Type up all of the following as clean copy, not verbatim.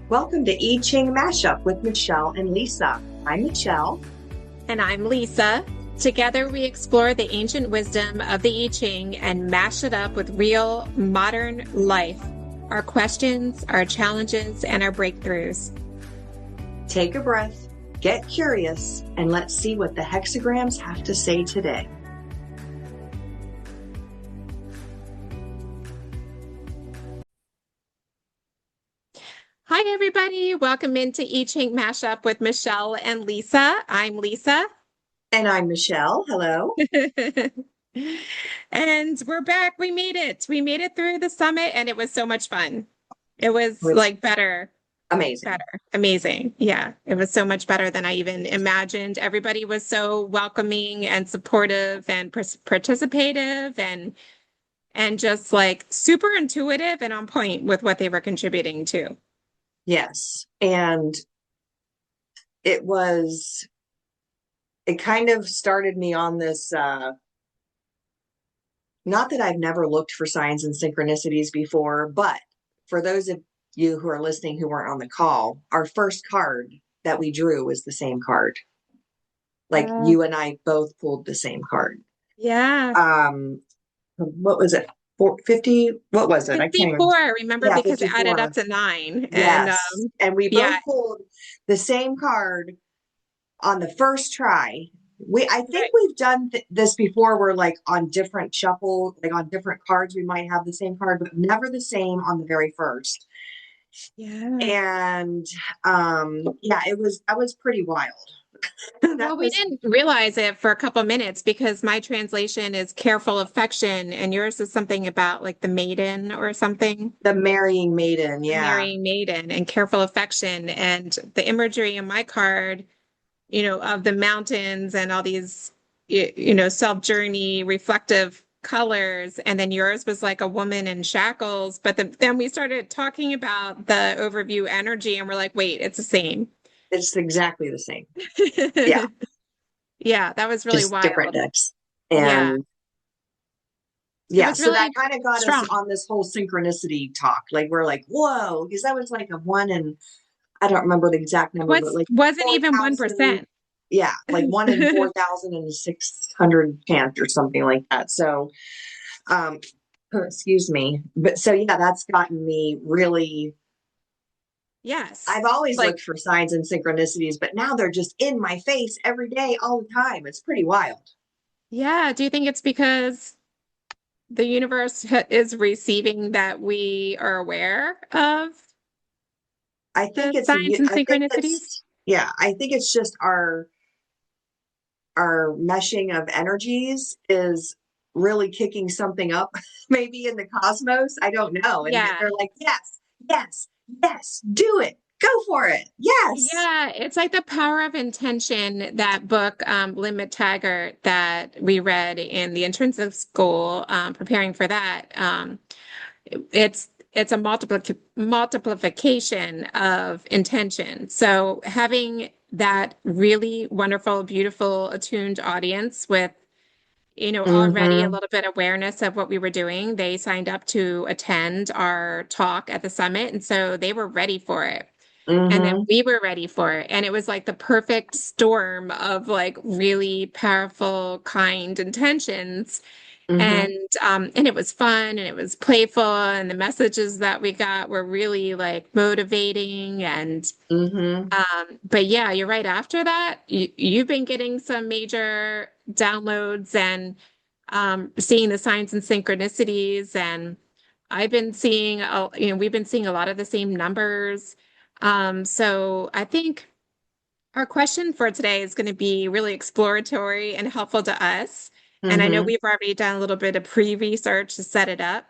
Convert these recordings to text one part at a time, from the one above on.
Welcome to I Ching Mashup with Michele and Lisa. I'm Michele. And I'm Lisa. Together we explore the ancient wisdom of the I Ching and mash it up with real modern life, our questions, our challenges, and our breakthroughs. Take a breath, get curious, and let's see what the hexagrams have to say today. Hi, everybody. Welcome into I Ching Mashup with Michele and Lisa. I'm Lisa. And I'm Michele. Hello. And we're back. We made it. We made it through the summit, and it was so much fun. It was like better. Amazing. Amazing. Yeah, it was so much better than I even imagined. Everybody was so welcoming and supportive and participative and just like super intuitive and on point with what they were contributing to. Yes. And it kind of started me on this, not that I've never looked for signs and synchronicities before, but for those of you who are listening who weren't on the call, our first card that we drew was the same card. Like you and I both pulled the same card. Yeah. What was it? 50? What was it? 54, remember, yeah, because 54. it added up to 9. Yes. And we both yeah. pulled the same card on the first try. I think Right. we've done this before. We're like on different shuffle, like on different cards, we might have the same card, but never the same on the very first. Yeah. And yeah, that was pretty wild. Well, we didn't realize it for a couple minutes because my translation is careful affection and yours is something about like the maiden or something. The marrying maiden, The yeah. marrying maiden and careful affection. And the imagery in my card, of the mountains and all these, self-journey reflective colors. And then yours was like a woman in shackles. But then we started talking about the overview energy and we're like, wait, it's the same. It's exactly the same. Yeah. Yeah, that was really just wild. different decks. And yeah, so really that kind of got strong. us on this whole synchronicity talk. Like we're like, whoa, because that was like a 1 in, I don't remember the exact number, but like wasn't even 1%. Yeah, like 1 in 4,600 chance or something like that. So excuse me. But so yeah, that's gotten me really. Yes. I've always looked for signs and synchronicities, but now they're just in my face every day, all the time. It's pretty wild. Yeah. Do you think it's because the universe is receiving that we are aware of I think the signs and synchronicities? I think it's just our meshing of energies is really kicking something up, maybe in the cosmos. I don't know. And they're like, yes, yes, yes, do it. Go for it. Yes. Yeah, it's like the power of intention, that book, Lynn McTaggart, that we read in the entrance of school, preparing for that. It's a multiplication of intention. So having that really wonderful, beautiful, attuned audience with, already a little bit awareness of what we were doing. They signed up to attend our talk at the summit, and so they were ready for it. And then we were ready for it. And it was like the perfect storm of like really powerful, kind intentions. And it was fun and it was playful. And the messages that we got were really like motivating. And but yeah, you're right. After that, you've been getting some major downloads and seeing the signs and synchronicities. And I've been seeing, we've been seeing a lot of the same numbers. So I think our question for today is going to be really exploratory and helpful to us. And I know we've already done a little bit of pre-research to set it up,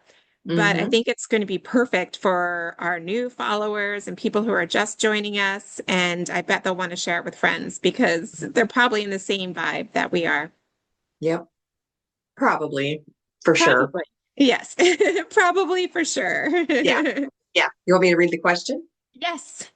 but I think it's going to be perfect for our new followers and people who are just joining us. And I bet they'll want to share it with friends because they're probably in the same vibe that we are. Yep. Probably. For sure. Yes. Probably for sure. Yeah. Yeah. You want me to read the question? Yes.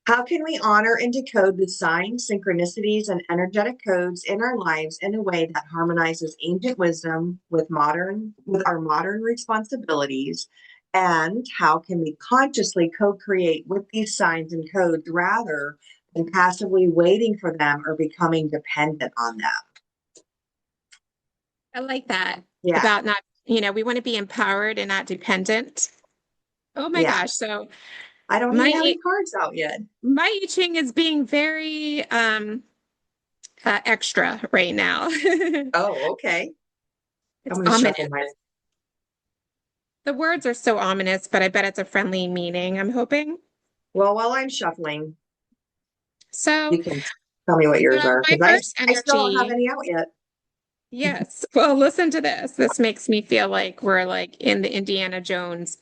How can we honor and decode the signs, synchronicities, and energetic codes in our lives in a way that harmonizes ancient wisdom with our modern responsibilities And how can we consciously co-create with these signs and codes rather than passively waiting for them or becoming dependent on them? I like that Yeah, about not, we want to be empowered and not dependent. Oh my yeah. gosh. So I don't my even have any cards out yet. my I Ching is being very extra right now. Oh, okay. I'm It's going to ominous. shuffle my. The words are so ominous, but I bet it's a friendly meaning, I'm hoping. Well, while I'm shuffling, So, you can tell me what yours are my because first I still don't have energy, any out yet. yes. Well, listen to this. This makes me feel like we're like in the Indiana Jones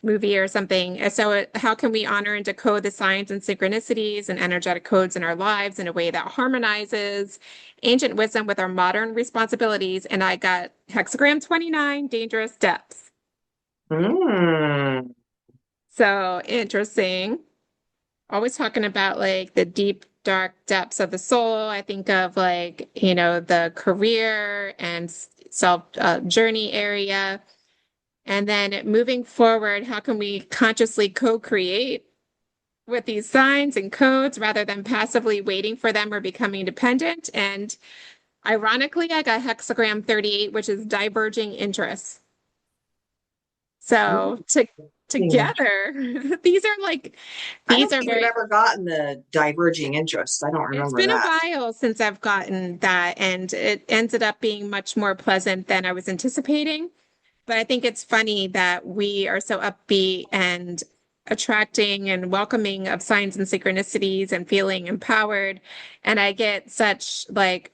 movie or something. And so, how can we honor and decode the signs and synchronicities and energetic codes in our lives in a way that harmonizes ancient wisdom with our modern responsibilities? And I got hexagram 29, dangerous depths. Mm. So interesting. Always talking about like the deep, dark depths of the soul. I think of like, the career and self journey area. And then moving forward, how can we consciously co-create with these signs and codes rather than passively waiting for them or becoming dependent? And ironically, I got hexagram 38, which is diverging interests. So Interesting. together, these are like, I these don't are think I've very, ever gotten the diverging interests. I don't it's remember been a that. while since I've gotten that, and it ended up being much more pleasant than I was anticipating. But I think it's funny that we are so upbeat and attracting and welcoming of signs and synchronicities and feeling empowered. And I get such like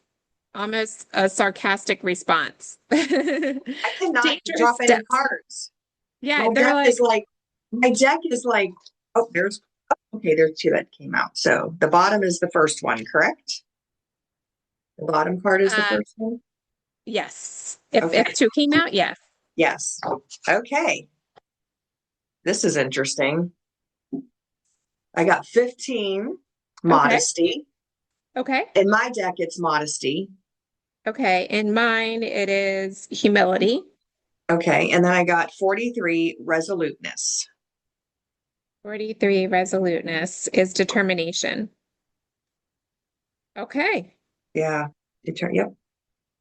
almost a sarcastic response. I cannot Dangerous drop any steps. cards. Yeah, My they're deck is like, like, my deck is like, oh, okay, there's two that came out. So the bottom is the first one, correct? The bottom card is the uh, first one. yes. If Okay. two came out, yes. Yes. Okay. This is interesting. I got 15, Okay. modesty. Okay. In my deck, it's modesty. Okay. In mine, it is humility. Okay. And then I got 43, resoluteness. 43, resoluteness is determination. Okay. Yeah. Yep.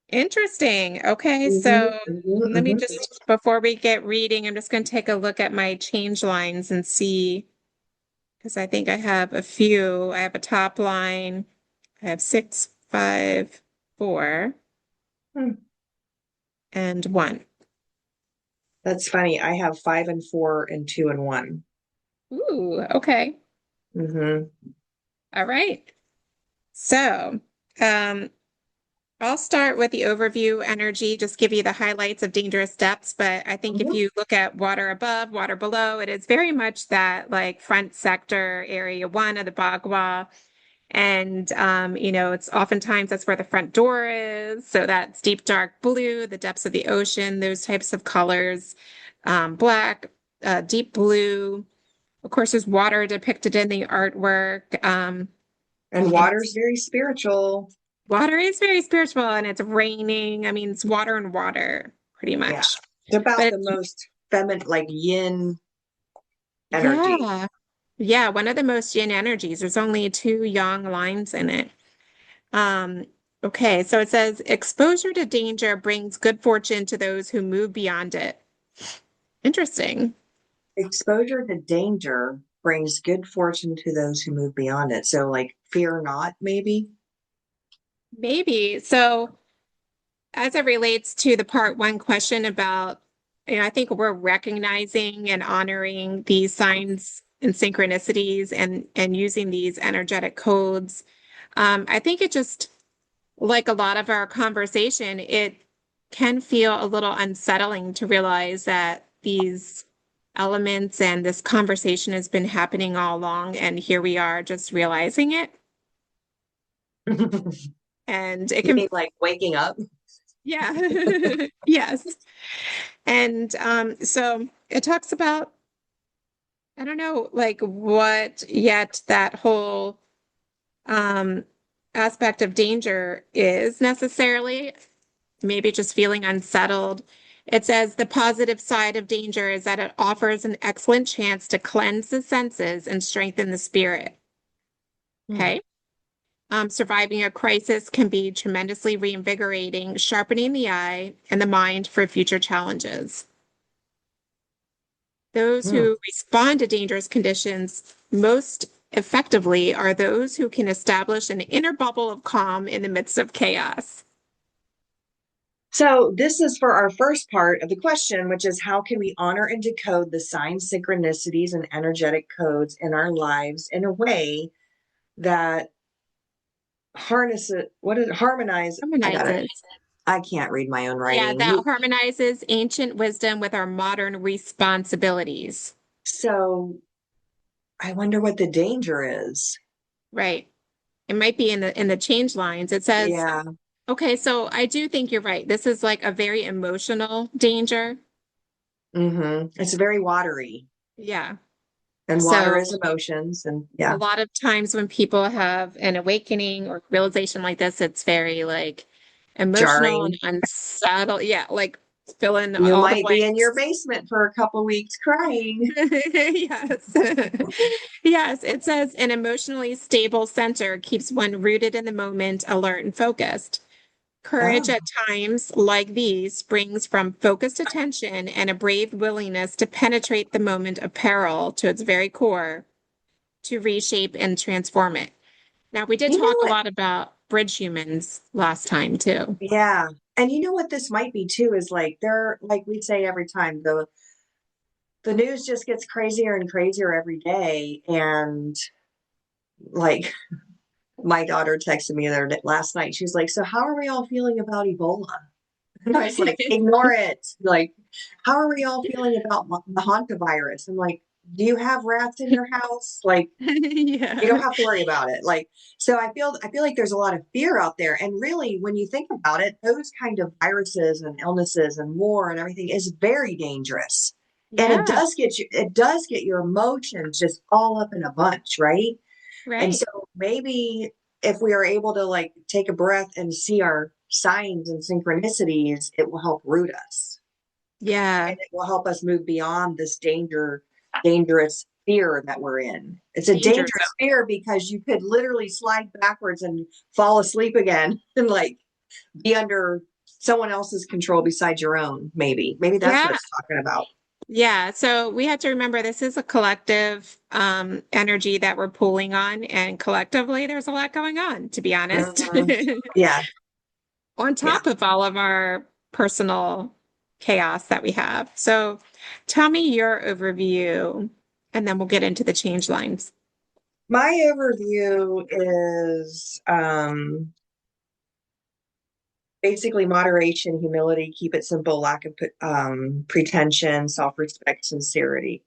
Interesting. Okay. Hmm. So Hmm. let me Hmm. just, before we get reading, I'm just going to take a look at my change lines and see, because I think I have a few. I have a top line. I have 6, 5, 4, and 1. That's funny. I have 5 and 4 and 2 and 1. Ooh, okay. Hmm. All right. So, um, I'll start with the overview energy, just give you the highlights of dangerous depths. But I think if Hmm. you look at water above, water below, it is very much that like front sector, area one of the Bagua. And, it's oftentimes that's where the front door is. So that's deep, dark blue, the depths of the ocean, those types of colors, black, deep blue. Of course, there's water depicted in the artwork. And And water's very spiritual. water is very spiritual and it's raining. I mean, it's water and water pretty Yeah. much. It's about But the most feminine, like yin energy. yeah, yeah, one of the most yin energies. There's only two yang lines in it. Um, okay, so it says exposure to danger brings good fortune to those who move beyond it. Interesting. Exposure to danger brings good fortune to those who move beyond it. So, like, fear not, maybe. Maybe. So as it relates to the part one question about, I think we're recognizing and honoring these signs and synchronicities and using these energetic codes. I think it just, like a lot of our conversation, it can feel a little unsettling to realize that these elements and this conversation has been happening all along, and here we are just realizing it. You And it can, mean like waking up? yeah, yes. And so it talks about, I don't know, like what yet that whole um, aspect of danger is necessarily, maybe just feeling unsettled. It says the positive side of danger is that it offers an excellent chance to cleanse the senses and strengthen the spirit. Hmm. Okay. Surviving a crisis can be tremendously reinvigorating, sharpening the eye and the mind for future challenges. Those Hmm. who respond to dangerous conditions most effectively are those who can establish an inner bubble of calm in the midst of chaos. So this is for our first part of the question, which is how can we honor and decode the signs, synchronicities, and energetic codes in our lives in a way that harmonize. Harmonizes. I can't read my own Yeah, writing. that harmonizes ancient wisdom with our modern responsibilities. So I wonder what the danger is. Right. It might be in the change lines. It says, Yeah. okay, so I do think you're right. This is like a very emotional danger. It's very watery, Yeah. and water So is emotions, and a yeah, lot of times when people have an awakening or realization like this, it's very like emotional and jarring. unsettled. Yeah, like fill in You all the might be in your blanks. basement for a couple weeks crying. Yes. Yes, it says an emotionally stable center keeps one rooted in the moment, alert and focused. Courage Oh, at times like these springs from focused attention and a brave willingness to penetrate the moment of peril to its very core to reshape and transform it. Now, we did you know talk a what? lot about bridge humans last time too. Yeah. And you know what this might be too is like they're like we say every time the news just gets crazier and crazier every day. And like my daughter texted me last night. She's like, "So how are we all feeling about Ebola?" And I was like, "Ignore it." Like, how are we all feeling about the hantavirus? I'm like, "Do you have rats in your house?" Like, you Yeah. don't have to worry about it. Like, so I feel like there's a lot of fear out there. And really, when you think about it, those kind of viruses and illnesses and war and everything is very dangerous. And Yeah. it does get your emotions just all up in a bunch, right? And Right. so maybe if we are able to like take a breath and see our signs and synchronicities, it will help root us Yeah. and it will help us move beyond this dangerous fear that we're in. It's a Danger dangerous zone. fear because you could literally slide backwards and fall asleep again and like be under someone else's control besides your own. Maybe that's what Yeah. it's talking about. Yeah. So we have to remember this is a collective energy that we're pulling on, and collectively there's a lot going on, to be honest. Mhm. Yeah, On yeah. top of all of our personal chaos that we have. So tell me your overview, and then we'll get into the change lines. My overview is basically moderation, humility, keep it simple, lack of pretension, self-respect, sincerity.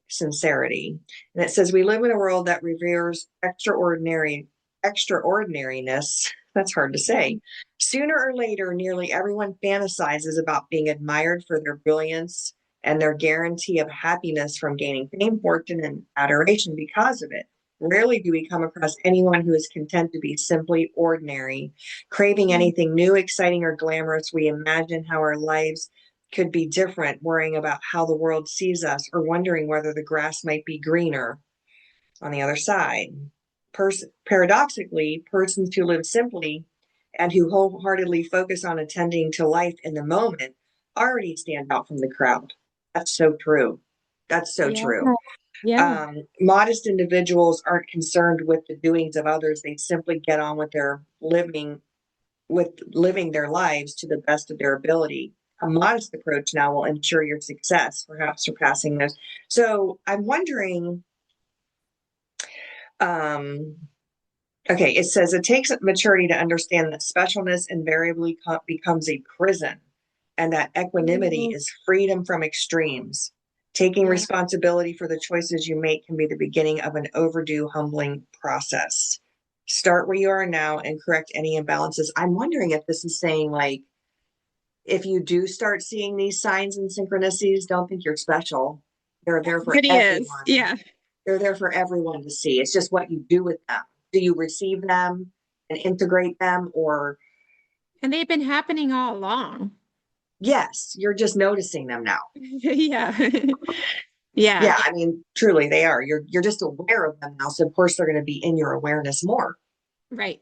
And it says we live in a world that reveres extraordinariness. That's hard to say. Sooner or later, nearly everyone fantasizes about being admired for their brilliance and their guarantee of happiness from gaining fame, fortune, and adoration because of it. Rarely do we come across anyone who is content to be simply ordinary. Craving anything new, exciting, or glamorous, we imagine how our lives could be different, worrying about how the world sees us, or wondering whether the grass might be greener on the other side. Paradoxically, persons who live simply and who wholeheartedly focus on attending to life in the moment already stand out from the crowd. That's so true. That's so Yeah. true. Yeah. Modest individuals aren't concerned with the doings of others. They simply get on with living their lives to the best of their ability. A modest approach now will ensure your success, perhaps surpassing those. So I'm wondering, um, okay, it says it takes maturity to understand that specialness invariably becomes a prison and that equanimity Mm, is freedom from extremes. Taking yeah. responsibility for the choices you make can be the beginning of an overdue, humbling process. Start where you are now and correct any imbalances. I'm wondering if this is saying, like, if you do start seeing these signs and synchronicities, don't think you're special. They're there for But he is. everyone. Yeah. They're there for everyone to see. It's just what you do with them. Do you receive them and integrate them, or And they've been happening all along. Yes, you're just noticing them now. Yeah. Yeah. Yeah, I mean, truly they are. You're just aware of them now. So of course they're going to be in your awareness more. Right.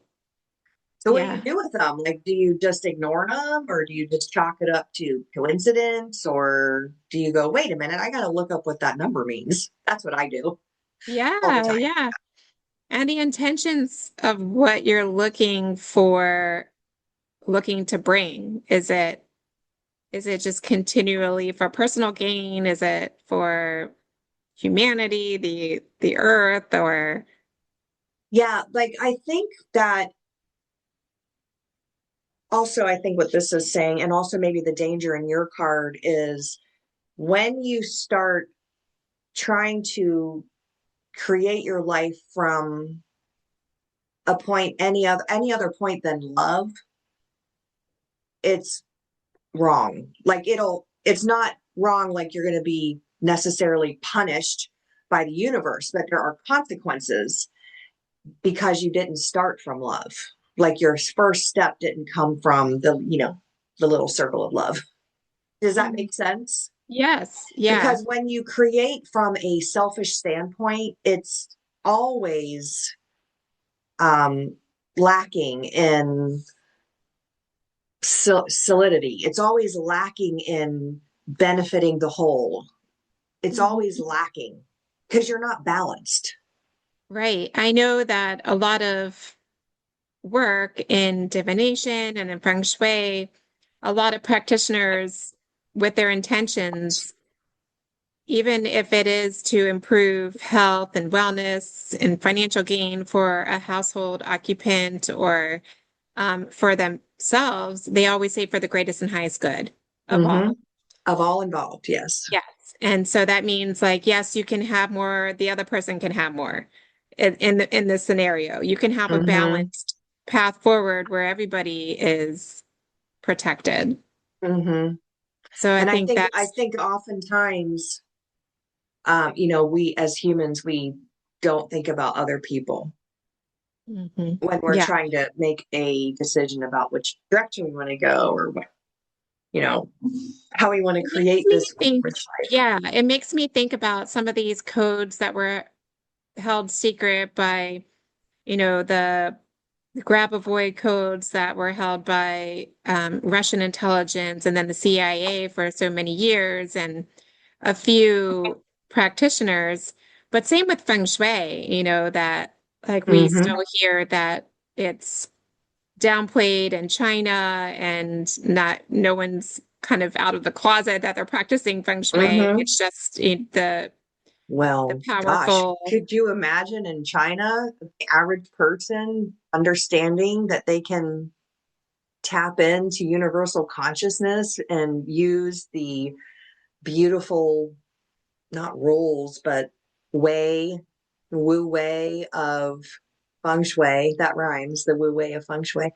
So what do you Yeah. do with them? Like, do you just ignore them or do you just chalk it up to coincidence or do you go, wait a minute, I got to look up what that number means? That's what I do all the Yeah. time. Yeah. And the intentions of what you're looking for, looking to bring. Is it just continually for personal gain? Is it for humanity, the earth, or Yeah, like I think that also, I think what this is saying, and also maybe the danger in your card is when you start trying to create your life from a point, any other point than love, it's wrong. Like it's not wrong like you're going to be necessarily punished by the universe, but there are consequences because you didn't start from love. Like your first step didn't come from the little circle of love. Does that Mhm. make sense? Yes, yeah, Because when you create from a selfish standpoint, it's always um, lacking in solidity. It's always lacking in benefiting the whole. It's always Mhm. lacking because you're not balanced. Right. I know that a lot of work in divination and in Feng Shui, a lot of practitioners with their intentions, even if it is to improve health and wellness and financial gain for a household occupant or for themselves, they always say for the greatest and highest good of Mm-hmm. all. Of all involved, yes. Yes. And so that means like, yes, you can have more, the other person can have more in this scenario. You can have a Mm-hmm. balanced path forward where everybody is protected. Mm-hmm. So I And I think think I that's think oftentimes, we as humans, we don't think about other people mhm. when we're Yeah. trying to make a decision about which direction we want to go or what, you know, how we want to It makes create me this think, rich life. yeah, it makes me think about some of these codes that were held secret by, the grab avoid codes that were held by Russian intelligence and then the CIA for so many years and a few practitioners. But same with Feng Shui, that like we Mm-hmm. still hear that it's downplayed in China and not no one's kind of out of the closet that they're practicing Feng Shui. Mm-hmm. It's just the Well, gosh, powerful. could you imagine in China, the average person understanding that they can tap into universal consciousness and use the beautiful, not rules, but way, wu way of feng shui, that rhymes, the wu way of feng shui,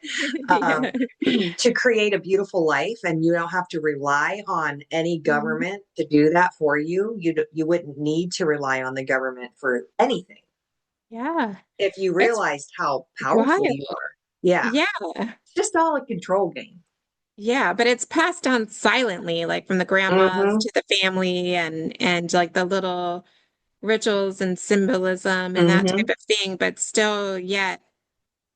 um, Yeah. to create a beautiful life, and you don't have to rely on any Mhm. government to do that for you. You wouldn't need to rely on the government for anything Yeah. if you It's realized how powerful wild. you are. Yeah, Yeah. it's just all a control game. Yeah, but it's passed down silently, like from the grandmas Mm-hmm. to the family and like the little rituals and symbolism and that type Mm-hmm. of thing, but still yet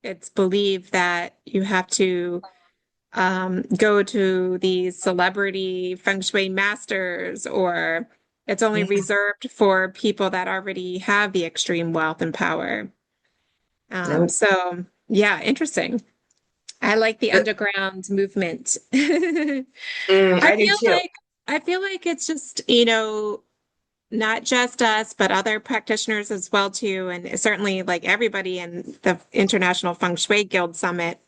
it's believed that you have to go to these celebrity feng shui masters or it's only Yeah. reserved for people that already have the extreme wealth and power. Nope. So yeah, interesting. I like the underground movement. I I do feel too. like I feel like it's just, not just us, but other practitioners as well too, and certainly like everybody in the International Feng Shui Guild Summit.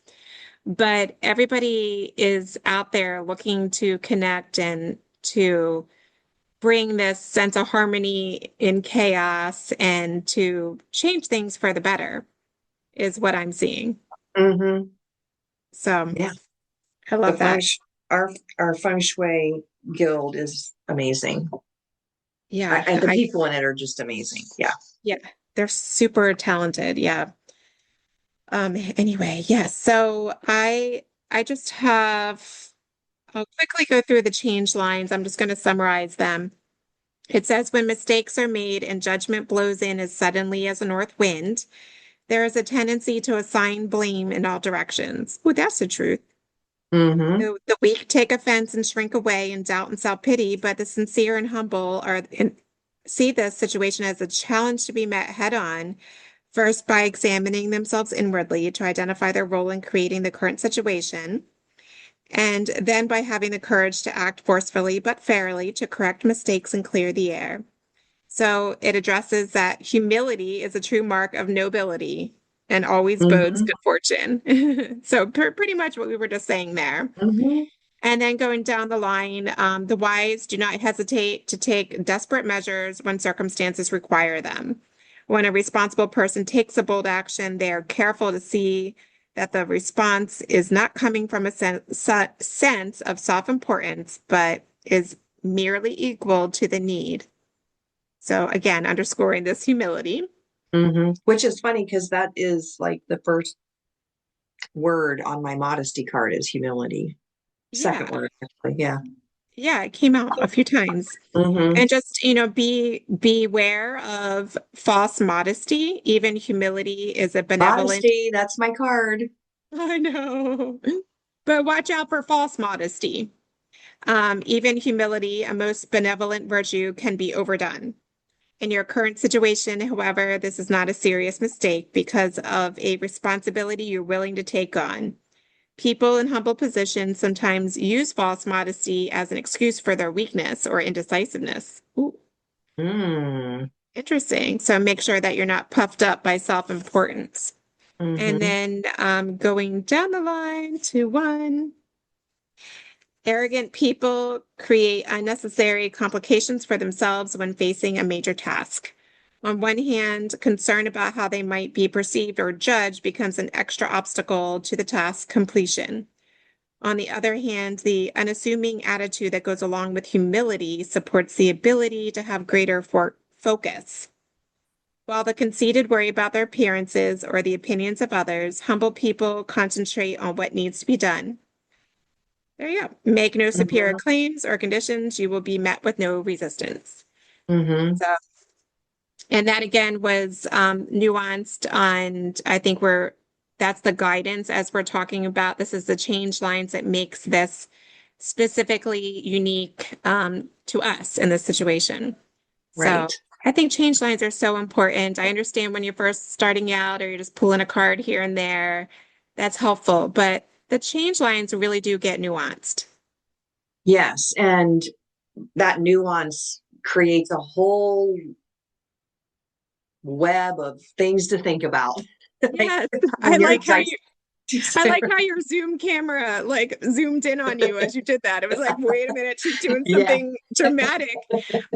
But everybody is out there looking to connect and to bring this sense of harmony in chaos and to change things for the better, is what I'm seeing. Mm-hmm. So Yeah. I The love feng that. sh- our feng shui guild is amazing. Yeah, And the people in it are just amazing. Yeah. yeah, they're super talented. Yeah. Anyway, yes. So I just have I'll quickly go through the change lines. I'm just going to summarize them. It says when mistakes are made and judgment blows in as suddenly as a north wind, there is a tendency to assign blame in all directions. Oh, that's the truth. Mm-hmm. The weak take offense and shrink away in doubt and self-pity, but the sincere and humble see this situation as a challenge to be met head on, first by examining themselves inwardly to identify their role in creating the current situation, and then by having the courage to act forcefully but fairly to correct mistakes and clear the air. So it addresses that humility is a true mark of nobility and always bodes Mm-hmm. good fortune. So pretty much what we were just saying there. Mm-hmm. And then going down the line, the wise do not hesitate to take desperate measures when circumstances require them. When a responsible person takes a bold action, they are careful to see that the response is not coming from a sense of self-importance, but is merely equal to the need. So again, underscoring this humility. Mm-hmm. Which is funny because that is like the first word on my modesty card is humility. Second Yeah. word, actually. Yeah. Yeah, it came out a few times. Mm-hmm. And just, beware of false modesty. Even humility is a benevolent. Modesty, that's my card. I know. But watch out for false modesty. Even humility, a most benevolent virtue, can be overdone. In your current situation, however, this is not a serious mistake because of a responsibility you're willing to take on. People in humble positions sometimes use false modesty as an excuse for their weakness or indecisiveness. Ooh, Mm. interesting. So make sure that you're not puffed up by self-importance. And Mm-hmm. then going down the line to one, arrogant people create unnecessary complications for themselves when facing a major task. On one hand, concern about how they might be perceived or judged becomes an extra obstacle to the task completion. On the other hand, the unassuming attitude that goes along with humility supports the ability to have greater focus. While the conceited worry about their appearances or the opinions of others, humble people concentrate on what needs to be done. There you go. Make no superior Mm-hmm. claims or conditions. You will be met with no resistance. Mm-hmm. So, and that again was nuanced, and I think that's the guidance as we're talking about. This is the change lines that makes this specifically unique to us in this situation. So Right. I think change lines are so important. I understand when you're first starting out or you're just pulling a card here and there, that's helpful, but the change lines really do get nuanced. Yes. And that nuance creates a whole web of things to think about. Like Yes, I when you're like how dicing. you I like how your Zoom camera like zoomed in on you as you did that. It was like, wait a minute, she's doing Yeah. something dramatic.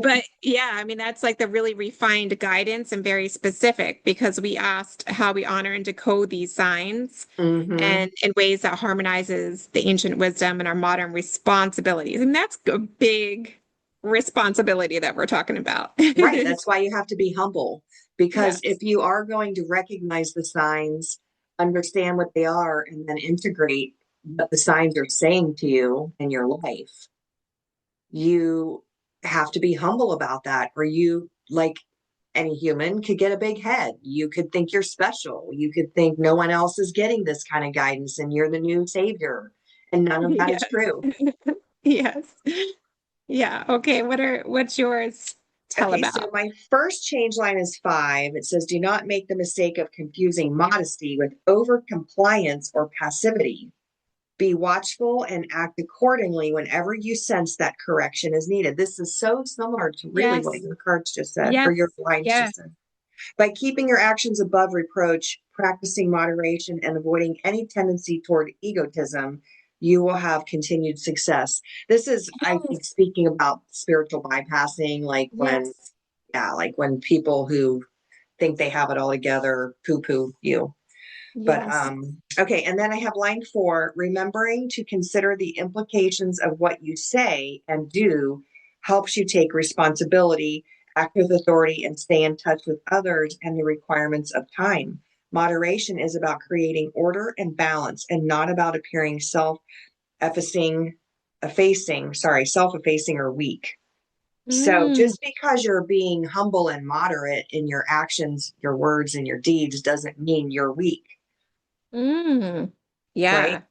But yeah, I mean, that's like the really refined guidance and very specific because we asked how we honor and decode these signs Mm-hmm. and in ways that harmonizes the ancient wisdom and our modern responsibilities. And that's a big responsibility that we're talking about. Right. That's why you have to be humble because Yes. if you are going to recognize the signs, understand what they are, and then integrate what the signs are saying to you in your life, you have to be humble about that, or you, like any human, could get a big head. You could think you're special. You could think no one else is getting this kind of guidance and you're the new savior. And none of that is Yes. true. Yes. Yeah. Okay. What's yours? Tell Okay, so about. my first change line is 5. It says, do not make the mistake of confusing modesty with over compliance or passivity. Be watchful and act accordingly whenever you sense that correction is needed. This is so similar to really what Yes. your cards just said, or Yes. your lines Yes. just said. By keeping your actions above reproach, practicing moderation, and avoiding any tendency toward egotism, you will have continued success. This is, I think, Yes. speaking about spiritual bypassing, like when, Yes. yeah, like when people who think they have it all together poo poo you. But Yes. okay, and then I have line 4, remembering to consider the implications of what you say and do helps you take responsibility, act with authority, and stay in touch with others and the requirements of time. Moderation is about creating order and balance and not about appearing self-effacing self-effacing or weak. So Mm, just because you're being humble and moderate in your actions, your words, and your deeds doesn't mean you're weak, mm. right? Yeah.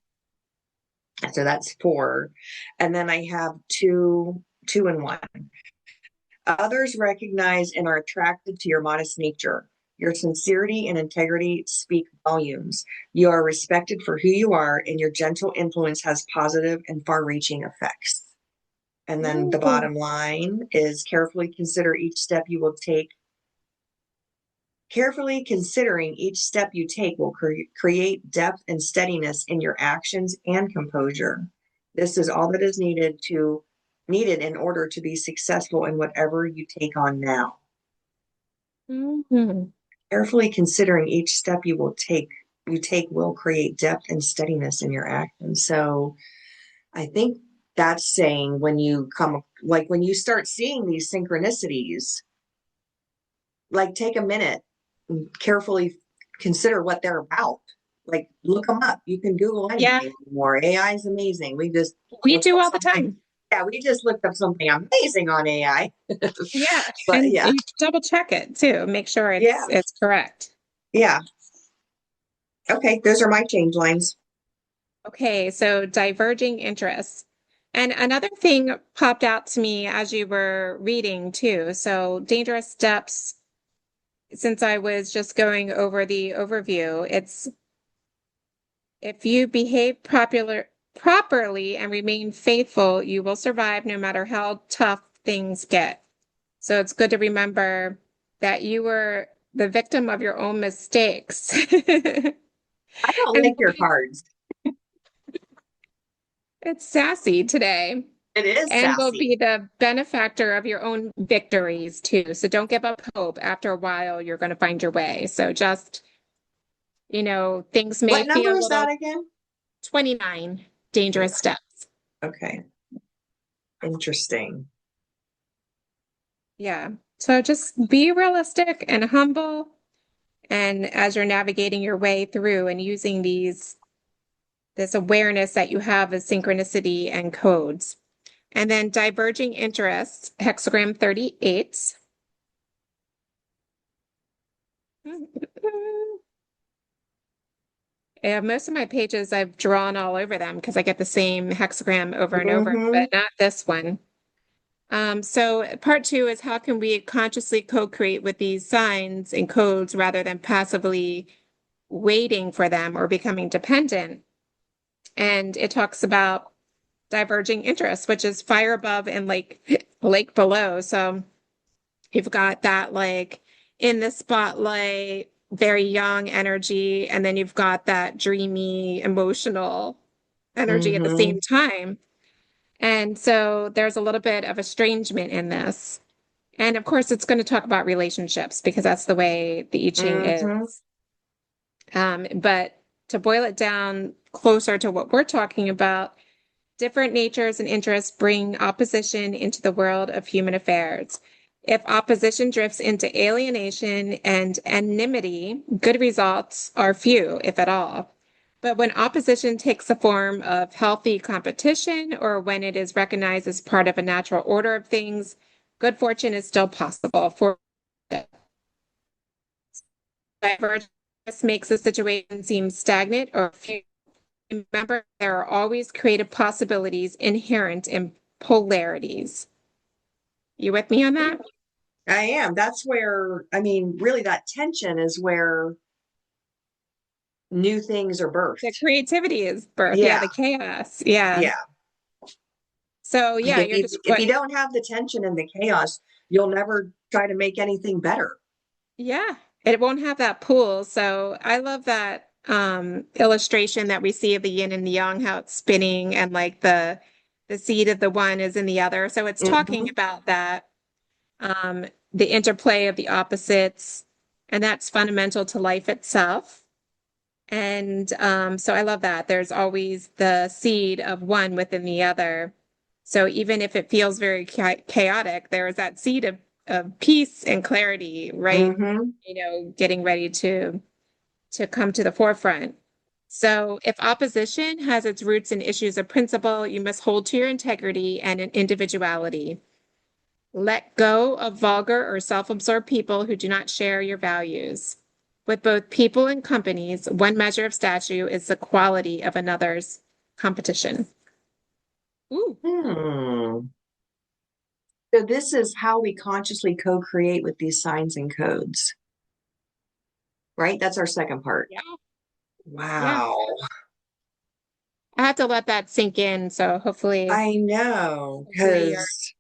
So that's 4. And then I have two and one. Others recognize and are attracted to your modest nature. Your sincerity and integrity speak volumes. You are respected for who you are, and your gentle influence has positive and far reaching effects. And then the Mm, bottom line is carefully consider each step you will take. Carefully considering each step you take will create depth and steadiness in your actions and composure. This is all that is needed in order to be successful in whatever you take on now. mm. Carefully considering each step you take will create depth and steadiness in your actions. So I think that's saying when you start seeing these synchronicities, like take a minute and carefully consider what they're about. Like look them up. You can Google Yeah, anything anymore. AI is amazing. We just we looked do up all the something. time. Yeah, we just looked up something amazing on AI. Yeah, But and yeah, you double check it too, make sure yeah, it's correct. yeah. Okay, those are my change lines. Okay, so diverging interests. And another thing popped out to me as you were reading too. So dangerous steps, since I was just going over the overview, it's if you behave properly and remain faithful, you will survive no matter how tough things get. So it's good to remember that you were the victim of your own mistakes. I don't And like your cards. it's sassy today. It is And will sassy. be the benefactor of your own victories too. So don't give up hope. After a while, you're going to find your way. So just, things may What number feel a is that little again? 29 dangerous steps. Okay, interesting. Yeah. So just be realistic and humble. And as you're navigating your way through and using this awareness that you have of synchronicity and codes. And then diverging interests, hexagram 38. Yeah, most of my pages I've drawn all over them because I get the same hexagram over and over, Mm-hmm. but not this one. So part 2 is how can we consciously co-create with these signs and codes rather than passively waiting for them or becoming dependent. And it talks about diverging interests, which is fire above and lake below. So you've got that like in the spotlight, very young energy, and then you've got that dreamy, emotional energy at the Mm-hmm. same time. And so there's a little bit of estrangement in this. And of course, it's going to talk about relationships because that's the way the I Ching Mm-hmm. is. But to boil it down closer to what we're talking about, different natures and interests bring opposition into the world of human affairs. If opposition drifts into alienation and enmity, good results are few, if at all. But when opposition takes the form of healthy competition or when it is recognized as part of a natural order of things, good fortune is still possible. For divergence makes the situation seem stagnant or few. Remember, there are always creative possibilities inherent in polarities. You with me on that? I am. That's where, I mean, really that tension is where new things are The birthed. creativity is birth. Yeah, Yeah. the chaos. Yeah. Yeah. So Like yeah, you're just if you don't have the tension and the chaos, you'll never try to make anything better. yeah, it won't have that pull. So I love that illustration that we see of the yin and the yang, how it's spinning and like the seed of the one is in the other. So it's talking Mm-hmm. about that, the interplay of the opposites, and that's fundamental to life itself. And so I love that. There's always the seed of one within the other. So even if it feels very chaotic, there is that seed of peace and clarity, right? Mm-hmm. Getting ready to come to the forefront. So, if opposition has its roots in issues of principle, you must hold to your integrity and in individuality. Let go of vulgar or self-absorbed people who do not share your values. With both people and companies, one measure of statue is the quality of another's competition. Ooh. Hmm. So this is how we consciously co-create with these signs and codes, right? That's our second part. Yeah. Yeah. Wow. I have to let that sink in. So I know, hopefully you're, because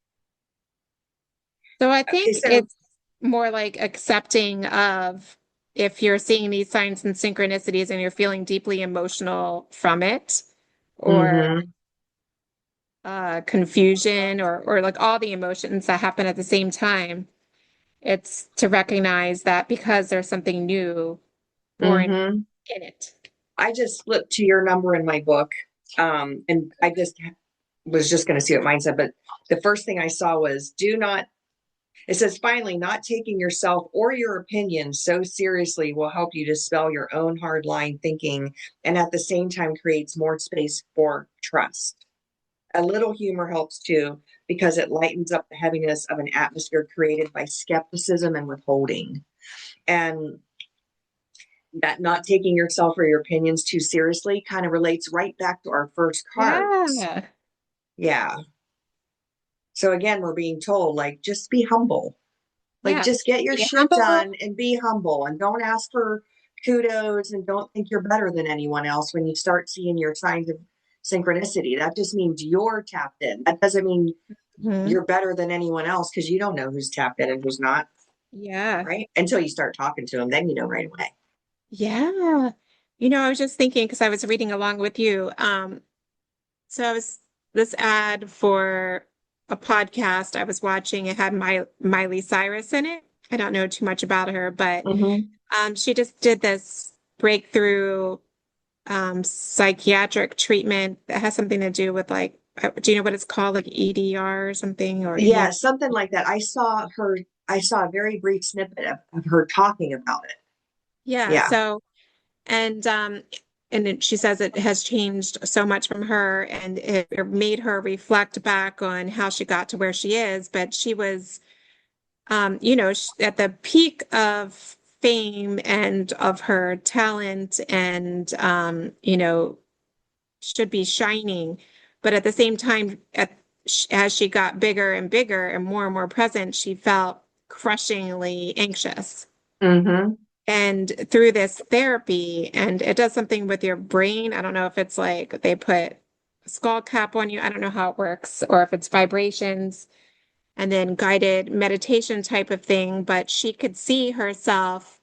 so I okay, think so it's more like accepting of if you're seeing these signs and synchronicities and you're feeling deeply emotional from it, or hmm confusion or like all the emotions that happen at the same time. It's to recognize that because there's something new born hmm in it. I just flipped to your number in my book. And I just was just going to see what mine said, but the first thing I saw was do not, it says, finally, not taking yourself or your opinion so seriously will help you dispel your own hard line thinking and at the same time creates more space for trust. A little humor helps too, because it lightens up the heaviness of an atmosphere created by skepticism and withholding. And that not taking yourself or your opinions too seriously kind of relates right back to our first cards. Yeah. Yeah. So again, we're being told, like, just be humble. Like, Yeah. just get your Be shit humble. done and be humble and don't ask for kudos and don't think you're better than anyone else when you start seeing your signs of synchronicity. That just means you're tapped in. That doesn't mean Mhm. you're better than anyone else because you don't know who's tapped in and who's not, Yeah. right? Until you start talking to them, then you know right away. Yeah. I was just thinking because I was reading along with you. So I was this ad for a podcast I was watching. It had Miley Cyrus in it. I don't know too much about her, but Mm-hmm. she just did this breakthrough psychiatric treatment that has something to do with like, do you know what it's called, like EDR or something, or Yeah, EM? something like that. I saw a very brief snippet of her talking about it. Yeah. Yeah. So, and she says it has changed so much from her, and it made her reflect back on how she got to where she is. But she was, at the peak of fame and of her talent, and should be shining. But at the same time, as she got bigger and bigger and more present, she felt crushingly anxious. Mm-hmm. And through this therapy, and it does something with your brain. I don't know if it's like they put a skull cap on you. I don't know how it works, or if it's vibrations and then guided meditation type of thing. But she could see herself,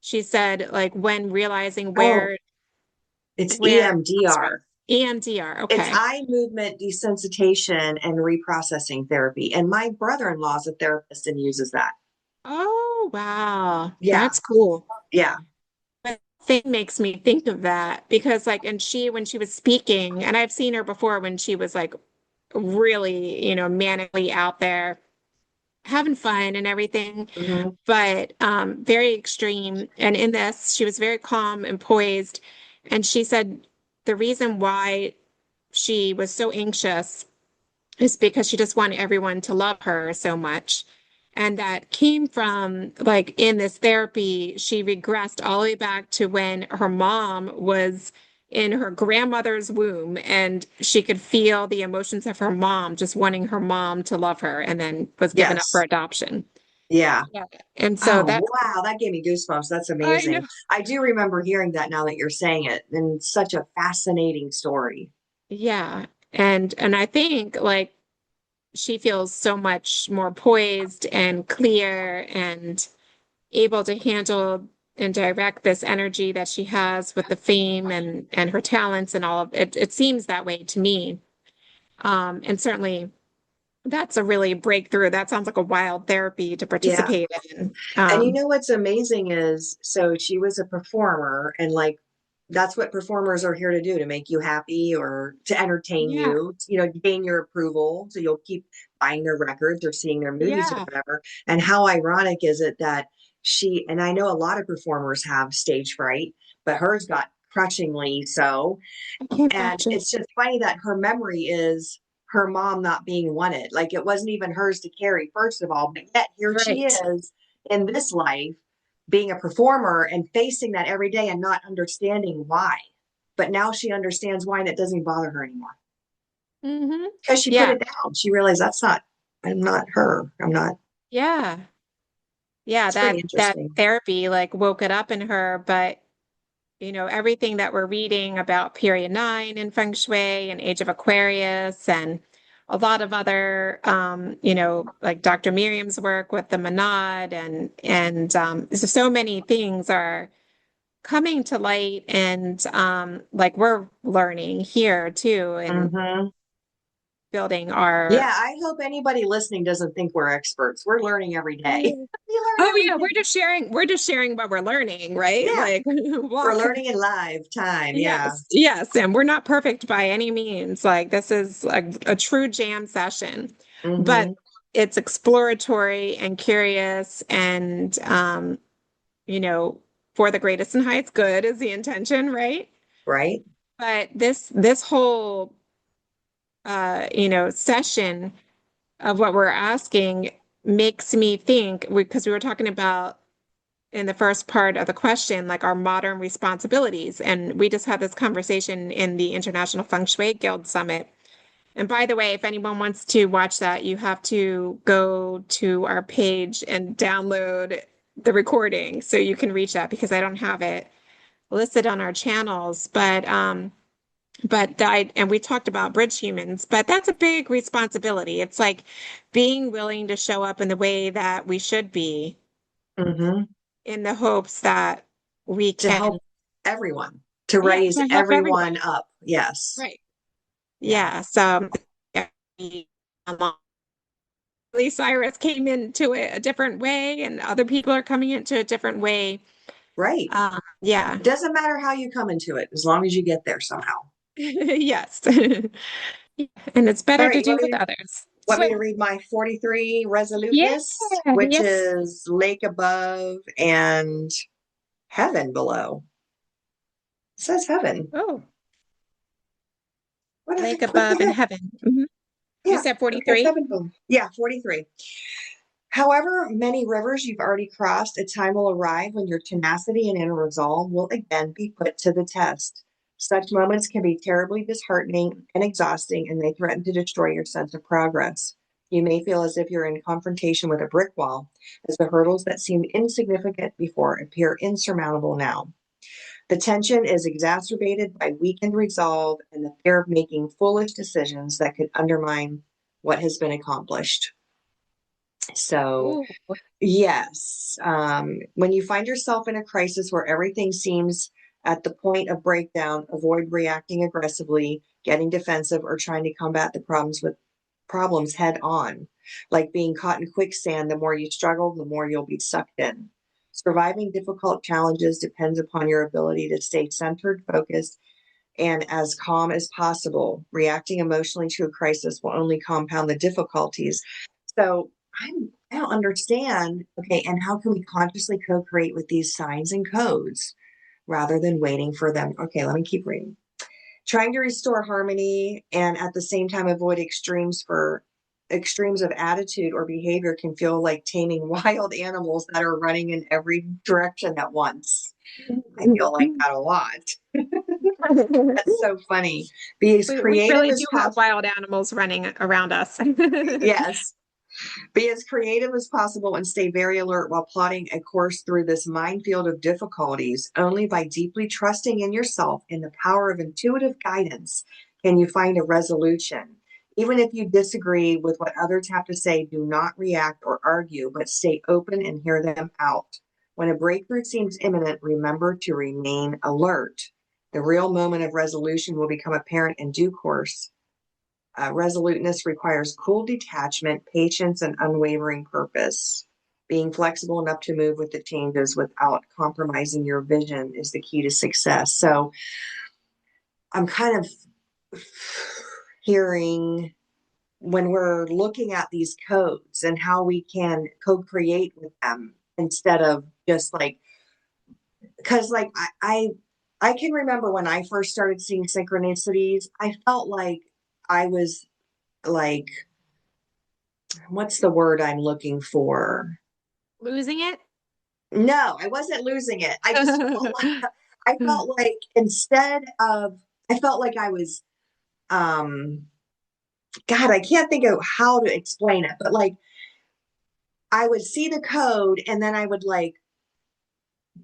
she said, like when realizing Oh, where it's where EMDR. EMDR. It's Okay. eye movement desensitization and reprocessing therapy. And my brother-in-law is a therapist and uses that. Oh, wow. Yeah. That's cool. Yeah. But thing makes me think of that because like and she when she was speaking, and I've seen her before when she was like really, manically out there having fun and everything, Mm-hmm. but very extreme. And in this, she was very calm and poised. And she said the reason why she was so anxious is because she just wanted everyone to love her so much. And that came from like in this therapy, she regressed all the way back to when her mom was in her grandmother's womb and she could feel the emotions of her mom, just wanting her mom to love her, and then was given up for Yes. adoption. Yeah. Yeah. And so Oh, that's, wow. That gave me goosebumps. That's I know. amazing. I do remember hearing that now that you're saying it. And it's such a fascinating story. Yeah. And I think like she feels so much more poised and clear and able to handle and direct this energy that she has with the fame and her talents and all of it. It seems that way to me. And certainly that's a really breakthrough. That sounds like a wild therapy to Yeah. participate in. And you know what's amazing is so she was a performer and like that's what performers are here to do, to make you happy or to entertain Yeah, you, gain your approval. So you'll keep buying their records or seeing their movies or yeah, whatever. And how ironic is it that and I know a lot of performers have stage fright, but hers got crushingly so. I can't And imagine. it's just funny that her memory is her mom not being wanted. Like it wasn't even hers to carry, first of all, but yet here she Right. is in this life being a performer and facing that every day and not understanding why. But now she understands why and it doesn't bother her anymore Hmm. because she put Yeah. it down. She realized I'm not her. I'm not, Yeah. Yeah. it's pretty That interesting. therapy like woke it up in her, but everything that we're reading about period 9 in Feng Shui and Age of Aquarius and a lot of other, like Dr. Miriam's work with the Manad and so many things are coming to light and like we're learning here too and Mm-hmm. building our. Yeah, I hope anybody listening doesn't think we're experts. We're learning every day. We learn Oh every yeah, day. we're just sharing what we're learning, right? Yeah, Like we're walk. learning in live time. Yeah. Yes, yes, and we're not perfect by any means. Like this is a true jam session, but Mm-hmm. it's exploratory and curious and for the greatest and highest good is the intention, right? Right. But this whole session of what we're asking makes me think because we were talking about in the first part of the question, like our modern responsibilities. And we just had this conversation in the International Feng Shui Guild Summit. And by the way, if anyone wants to watch that, you have to go to our page and download the recording so you can reach that because I don't have it listed on our channels. And we talked about bridge humans, but that's a big responsibility. It's like being willing to show up in the way that we should be Mm-hmm. in the hopes that we To can, help everyone, to yeah, raise to help everyone. everyone up. Yes. Right. Yeah. Yeah. So yeah, Lee Cyrus came into it a different way, and other people are coming into a different way. Right. Yeah. It doesn't matter how you come into it, as long as you get there somehow. Yes. And it's All better right. to do with others. Want me So, to read my 43 yeah. resoluteness, which Yes. is lake above and heaven below? It says heaven. Oh, What the lake heck? What the above in heck? heaven. Mhm. You Yeah. said Okay. It's 43? heaven below. Yeah. 43. However many rivers you've already crossed, a time will arrive when your tenacity and inner resolve will again be put to the test. Such moments can be terribly disheartening and exhausting, and they threaten to destroy your sense of progress. You may feel as if you're in confrontation with a brick wall, as the hurdles that seemed insignificant before appear insurmountable now. The tension is exacerbated by weakened resolve and the fear of making foolish decisions that could undermine what has been accomplished. So, Ooh. yes. When you find yourself in a crisis where everything seems at the point of breakdown, avoid reacting aggressively, getting defensive, or trying to combat the problems head on. Like being caught in quicksand, the more you struggle, the more you'll be sucked in. Surviving difficult challenges depends upon your ability to stay centered, focused, and as calm as possible. Reacting emotionally to a crisis will only compound the difficulties. So I don't understand. Okay, and how can we consciously co-create with these signs and codes rather than waiting for them? Okay, let me keep reading. Trying to restore harmony and at the same time avoid extremes of attitude or behavior can feel like taming wild animals that are running in every direction at once. I feel like that a lot. That's so funny. Be as We creative really as do have possible. wild animals running around us. Yes. Be as creative as possible and stay very alert while plotting a course through this minefield of difficulties. Only by deeply trusting in yourself and the power of intuitive guidance can you find a resolution. Even if you disagree with what others have to say, do not react or argue, but stay open and hear them out. When a breakthrough seems imminent, remember to remain alert. The real moment of resolution will become apparent in due course. Resoluteness requires cool detachment, patience, and unwavering purpose. Being flexible enough to move with the changes without compromising your vision is the key to success. So I'm kind of hearing when we're looking at these codes and how we can co-create with them instead of just like, because like I I can remember when I first started seeing synchronicities, I felt like I was like, what's the word I'm looking for? Losing it? No, I wasn't losing it. I just felt like I felt like instead of I felt like I was um God, I can't think of how to explain it, but like I would see the code and then I would like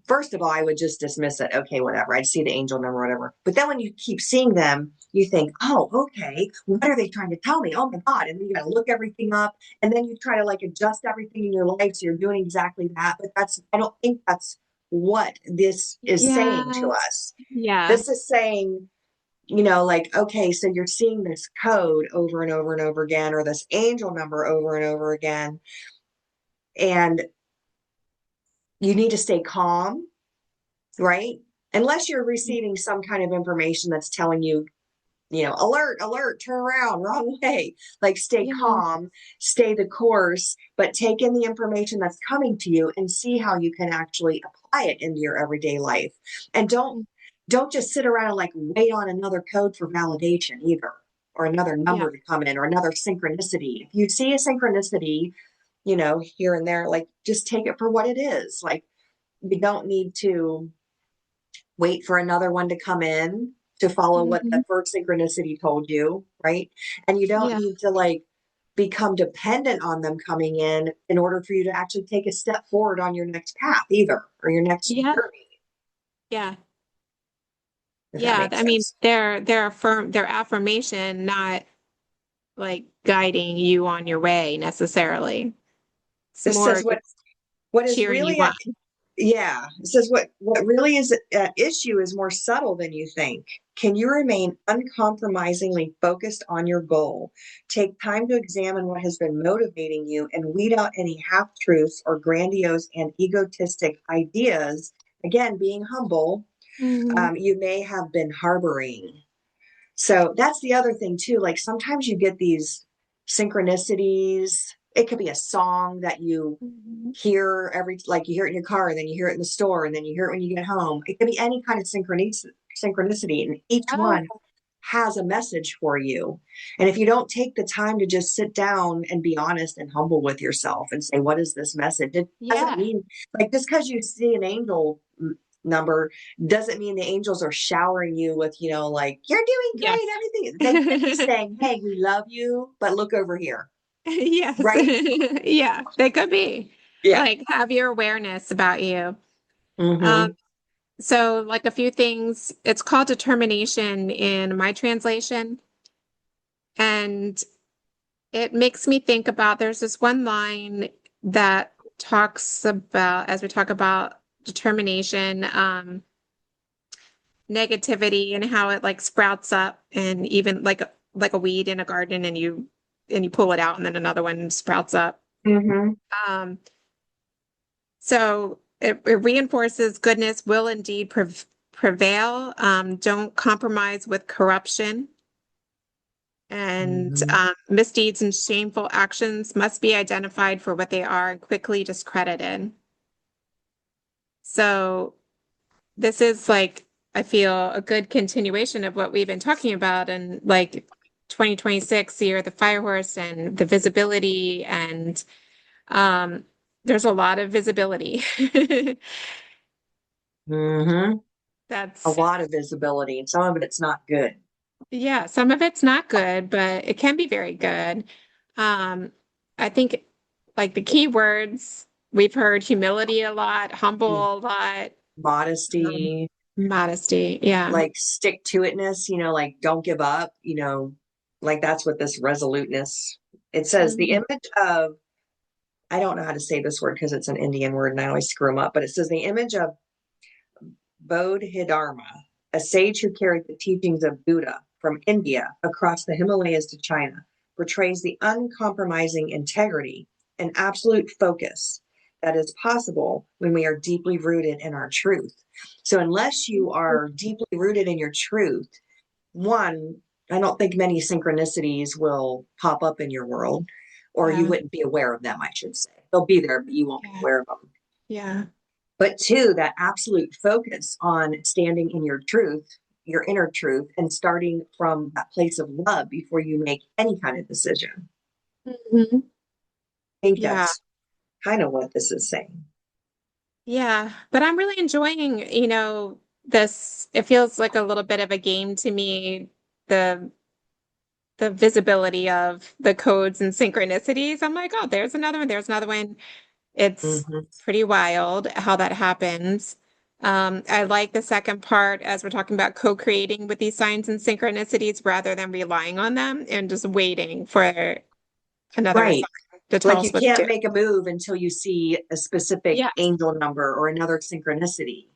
first of all, I would just dismiss it. Okay, whatever. I'd see the angel number, whatever. But then when you keep seeing them, you think, oh, okay, what are they trying to tell me? Oh my God. And then you got to look everything up. And then you try to like adjust everything in your life. So you're doing exactly that. But I don't think that's what this is saying to Yeah. us. Yeah. This is saying, like, okay, so you're seeing this code over and over and over again, or this angel number over and over again. And you need to stay calm, right? Unless you're receiving some kind of information that's telling you, alert, alert, turn around, wrong way. Like stay Yeah. calm, stay the course, but take in the information that's coming to you and see how you can actually apply it into your everyday life. And don't just sit around and like wait on another code for validation either, or another Yeah. number to come in, or another synchronicity. If you see a synchronicity, here and there, like just take it for what it is. Like you don't need to wait for another one to come in to follow what Hmm. the first synchronicity told you, right? And you don't Yeah. need to like become dependent on them coming in order for you to actually take a step forward on your next path either, or your next Yeah. journey, Yeah. if that Yeah. makes I mean, sense. they're affirmation, not like guiding you on your way necessarily. It's This more says just what is cheering you really on. yeah, it says what really is at issue is more subtle than you think. Can you remain uncompromisingly focused on your goal? Take time to examine what has been motivating you and weed out any half truths or grandiose and egotistic ideas. Again, being humble, Hmm. you may have been harboring. So that's the other thing too. Like sometimes you get these synchronicities. It could be a song that you Hmm. hear like you hear it in your car, and then you hear it in the store, and then you hear it when you get home. It could be any kind of synchronicity, and each one Oh, has a message for you. And if you don't take the time to just sit down and be honest and humble with yourself and say, what is this message? It doesn't yeah. mean like just because you see an angel number doesn't mean the angels are showering you with, like you're doing great, Yes. everything. They could be saying, hey, we love you, but look over here, Yes. right? Yeah, they could be. Yeah. Like have your awareness about you. Um, Mm-hmm. so like a few things, it's called determination in my translation. And it makes me think about there's this one line that talks about, as we talk about determination, negativity and how it like sprouts up and even like a weed in a garden and you pull it out and then another one sprouts up. Mm-hmm. Um, so it reinforces goodness will indeed prevail. Don't compromise with corruption. And Mm-hmm. misdeeds and shameful actions must be identified for what they are and quickly discredited. So this is like, I feel a good continuation of what we've been talking about and like 2026, the year of the fire horse and the visibility and um, there's a lot of visibility. Mm-hmm. A That's, lot of visibility, and some of it's not good. yeah, some of it's not good, but it can be very good. Um, I think like the key words we've heard humility a lot, Mm. humble a lot, um, Modesty, modesty. Yeah. like stick to itness, like don't give up, like that's what this resoluteness. It says the Mhm. image of, I don't know how to say this word because it's an Indian word and I always screw them up, but it says the image of Bodhidharma, a sage who carried the teachings of Buddha from India across the Himalayas to China, portrays the uncompromising integrity and absolute focus that is possible when we are deeply rooted in our truth. So, unless you are deeply rooted in your truth, one, I don't think many synchronicities will pop up in your world, or you Yeah. wouldn't be aware of them, I should say. They'll be there, but you won't be Yeah. aware of them. Yeah. But two, that absolute focus on standing in your truth, your inner truth, and starting from that place of love before you make any kind of decision. Mm-hmm. I think Yeah. that's kind of what this is saying. Yeah. But I'm really enjoying, this. It feels like a little bit of a game to me, the the visibility of the codes and synchronicities. I'm like, oh, there's another one, there's another one. It's Mm-hmm. pretty wild how that happens. I like the second part as we're talking about co-creating with these signs and synchronicities rather than relying on them and just waiting for another Right. sign to tell Like us you what to can't do. make a move until you see a specific Yes, angel number or another synchronicity.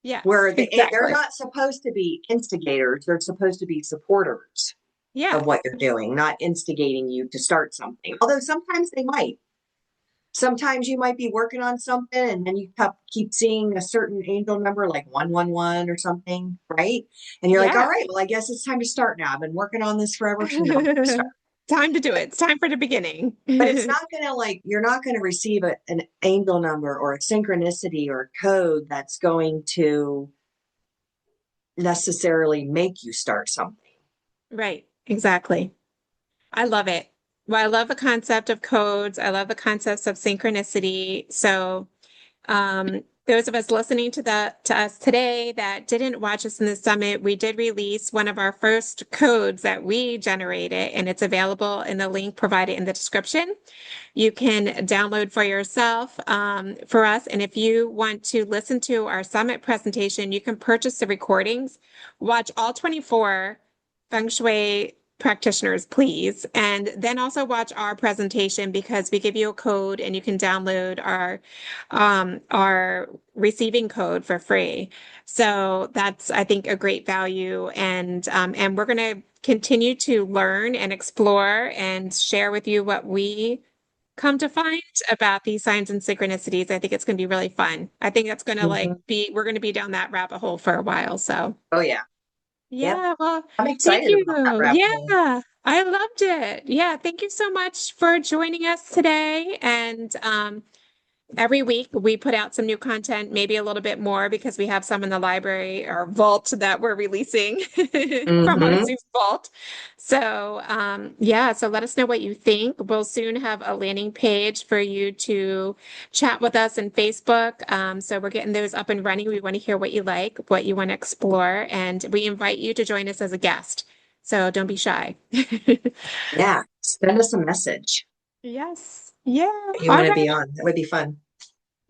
yes, Where they're exactly. not supposed to be instigators, they're supposed to be supporters of Yes, what you're doing, not instigating you to start something. Although sometimes they might. Sometimes you might be working on something and then you keep seeing a certain angel number like 111 or something, right? And you're like, all yeah. right, well, I guess it's time to start now. I've been working on this forever, so now I'm going to start. Time to do it. It's time for the beginning. But it's not going to you're not going to receive an angel number or a synchronicity or a code that's going to necessarily make you start something. Right, exactly. I love it. Well, I love the concept of codes. I love the concepts of synchronicity. So, those of us listening to us today that didn't watch us in the summit, we did release one of our first codes that we generated, and it's available in the link provided in the description. You can download for yourself for us. And if you want to listen to our summit presentation, you can purchase the recordings, watch all 24 Feng Shui practitioners, please. And then also watch our presentation because we give you a code and you can download our receiving code for free. So that's, I think, a great value. And we're going to continue to learn and explore and share with you what we come to find about these signs and synchronicities. I think it's going to be really fun. I think it's going to Mm-hmm. we're going to be down that rabbit hole for a while. So Oh, yeah. Yep. yeah, well, I'm thank excited you. about that rabbit hole. Yeah, I loved it. Yeah, thank you so much for joining us today. And every week we put out some new content, maybe a little bit more because we have some in the library or vault that we're releasing from our Mm-hmm. Zoom vault. So, yeah, so let us know what you think. We'll soon have a landing page for you to chat with us in Facebook. So we're getting those up and running. We want to hear what you like, what you want to explore, and we invite you to join us as a guest. So don't be shy. Yeah. Send us a message Yes. Yeah. that you All want to be right. on. That would be fun.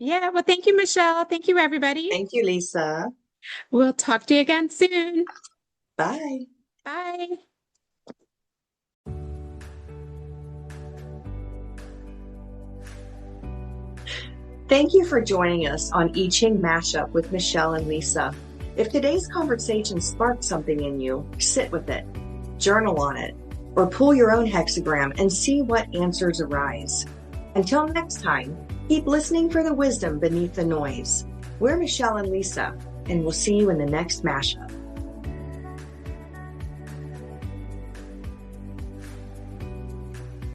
Yeah. Well, thank you, Michelle. Thank you, everybody. Thank you, Lisa. We'll talk to you again soon. Bye. Bye. Thank you for joining us on I Ching Mashup with Michele and Lisa. If today's conversation sparked something in you, sit with it, journal on it, or pull your own hexagram and see what answers arise. Until next time, keep listening for the wisdom beneath the noise. We're Michele and Lisa, and we'll see you in the next mashup.